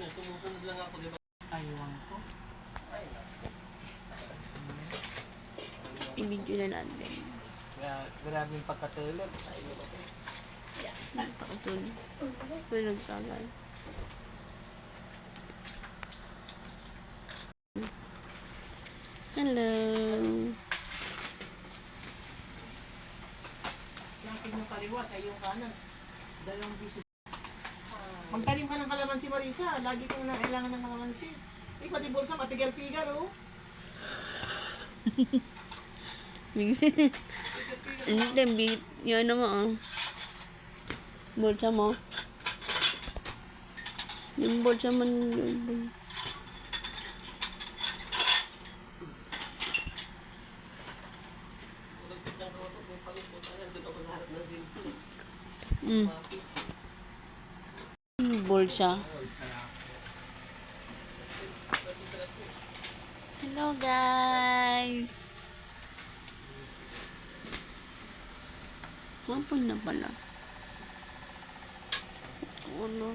Sumusunod lang ako, di ba? Aywan ko. I-video na natin. Grabe yung pagkatulog. Pakatulog. Tulog tagal. Hello. Sa akin yung kaliwa, sa iyong kanan. Dalawang bisis. Magtanim ka ng kalamansi, Marisa. Lagi kong kailangan ng kalamansi. Eh, pati bulsa, matigal-tigal, oh. Hindi, yung ano mo, oh. Bulsa mo. Yung bulsa mo. Bulsa. Hello guys. Hapon na pala. Oh no.